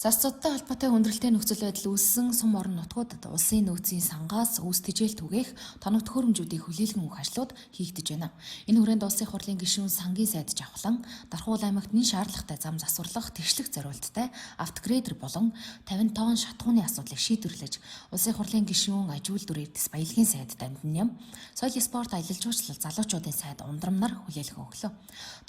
Засцуудтай холбоотой хүндрэлтэй нөхцөл байдал үүссэн сум орон нутгуудад улсын нөөцийн сангаас үс тэжээл түгээх тоног төхөөрөмжүүдийг хүлээлгэн өгөх ажлууд хийгдэж байна. Энэ хүрээнд улсын хурлын гишүүн сангийн сайд Жавхлан, Дархуул аймагт нэн шаардлагатай зам засварлах тэгшлэг зориулттай автогрейдер болон 50 тонн шатхууны асуудлыг шийдвэрлэж, улсын хурлын гишүүн Ажуулдүр Эрдэс Баялагын сайд Дамдням, соёл спорт аялал жуулчлал залуучуудын сайд Ундрамнар хүлээлгэн өглөө.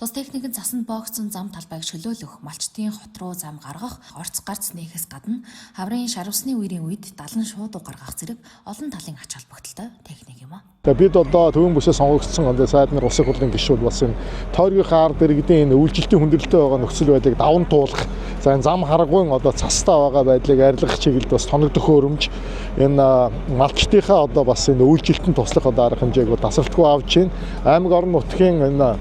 Тус техникийн засанд боогдсон зам талбайг чөлөөлөх, малчтын хот руу зам гаргах, гарц нээхээс гадна хаврын шарвсны үерийн үед далан шуудуу гаргах зэрэг олон талын ач холбогдолтой техник юм а. Бид одоо төвийн бүсээ сонгогдсон сайд нар улсын хурлын гишүүд бас энэ тойргийн хаар дэргэдийн энэ үйлчлэлтийн хүндрэлтэй байгаа нөхцөл байдлыг даван туулах, за энэ зам харгуун одоо цастай байгаа байдлыг арилгах чиглэлд бас тоног төхөөрөмж энэ малчтынхаа одоо бас энэ үйлчлэлтэн туслах одоо арга хэмжээг тасралтгүй авч байна. Аймаг орон нутгийн энэ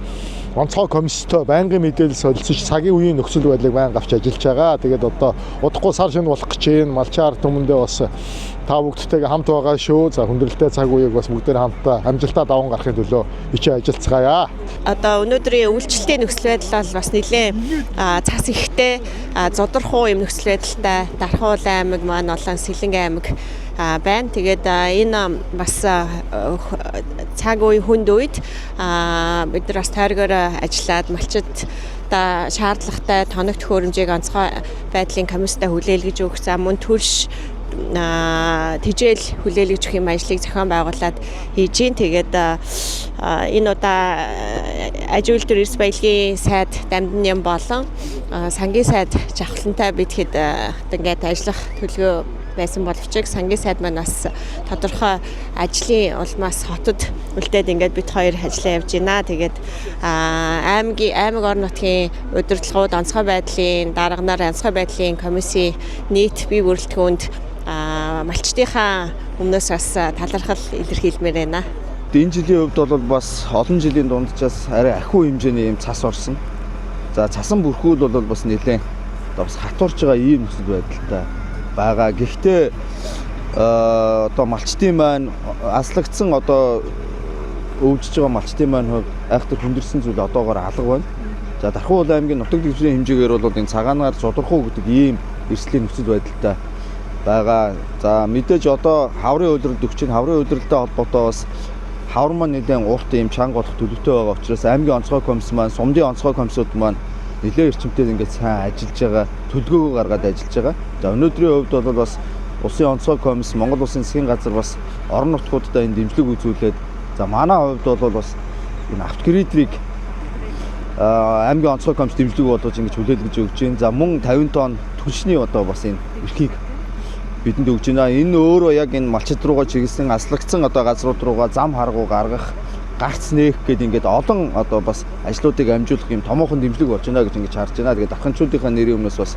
онцгой комисстой байнгын мэдээлэл солилцож цагийн үеийн нөхцөл байдлыг байнга авч ажиллаж байгаа. Тэгээд одоо удахгүй сар шинэ болох гэж байна. Малчаар түмэндээ бас та бүгдтэйгээ хамт байгаа шүү. За хүндрэлтэй цаг үеийг бас бүгдээр хамтдаа амжилтаа даван гарахын төлөө хичээл ажиллацгаая. Одоо өнөөдрийн үйлчлэлтийн нөхцөл байдал бол бас нэлээд цас ихтэй, зодорхуу юм нөхцөл байдалтай. Дархуул аймаг маань болон Сэлэнг аймаг байна. Тэгээд энэ бас цаг үе хүнд үед бид нар бас тойргоор ажиллаад малчид шаардлагатай тоног төхөөрөмжийг онцгой байдлын комисстай хүлээлгэж өгөх, за мөн төрш тэжээл хүлээлгэж өгөх юм ажлыг зохион байгуулад хийж гин. Тэгээд энэ удаа Ажуулдүр Эрдэс Баялагын сайд Дамдням болон сангийн сайд Жавхлантай бид хэд ингээд ажиллах төлөвөө байсан боловч сангийн сайд маань бас тодорхой ажлын улмаас хотод үлдээд ингээд бид хоёр ажиллаа явж байна. Тэгээд аймаг орон нутгийн удирдлагууд онцгой байдлын дарганаар онцгой байдлын комиссийн нийт бие бүрэлдэхүүнд малчтынхаа өмнөөс бас талархал илэрхийлмээр байна. Энэ жилийн хувьд бол бас олон жилийн дунджаас арай ахиу хэмжээний юм цас орсон. За цасан бүрхүүл бол бас нэлээд бас хатуурж байгаа ийм нөхцөл байдалтай байгаа. Гэхдээ одоо малчтын маань аслагдсан одоо өвдөж байгаа малчтын маань хувьд айхтар хүндэрсэн зүйл одоогоор алга байна. За Дархуул аймгийн нутаг дэвсгэрийн хэмжээгээр бол энэ цагаанаар зодорхуу гэдэг ийм эрсдлийн нөхцөл байдалтай байгаа. За мэдээж одоо хаврын үйлрэлд өгч, хаврын үйлрэлтэй холбоотой бас хавар маань нэлээд урт ийм чанга болох төлөвтэй байгаа учраас аймгийн онцгой комисс маань, сумдын онцгой комиссууд маань нэлээд эрчимтэй ингээд сайн ажиллаж байгаа, төлөвлөгөөгөө гаргаад ажиллаж байгаа. За өнөөдрийн хувьд бол бас улсын онцгой комисс, Монгол улсын засгийн газар бас орон нутгуудад энэ дэмжлэг үзүүлээд, за манай хувьд бол бас энэ автогрейдрийг аймгийн онцгой комисс дэмжлэг болгож ингэж хүлээлгэж өгч байна. За мөн 50 тонн түлшний одоо бас энэ эрхийг бидэнд өгч байна. Энэ өөрөө яг энэ малчид руугаа чиглэсэн аслагдсан одоо газрууд руугаа зам харгуу гаргах, гарц нээх гэдэг ингээд олон одоо бас ажлуудыг амжуулах юм томоохон дэмжлэг болж байна гэж ингэж харж байна. Тэгээд давханчуудынхаа нэрийн өмнөөс бас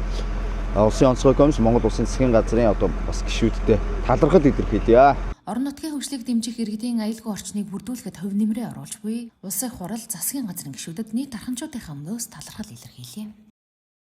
улсын онцгой комисс, Монгол улсын засгийн газрын одоо бас гишүүдтэй талархал илэрхийлье. Орон нутгийн хөгжлийг дэмжих иргэдийн аюулгүй орчныг бүрдүүлэхэд хувь нэмрээ оруулж буй улсын хурал засгийн газрын гишүүдэд нийт дарханчуудынхаа өмнөөс талархал илэрхийлье.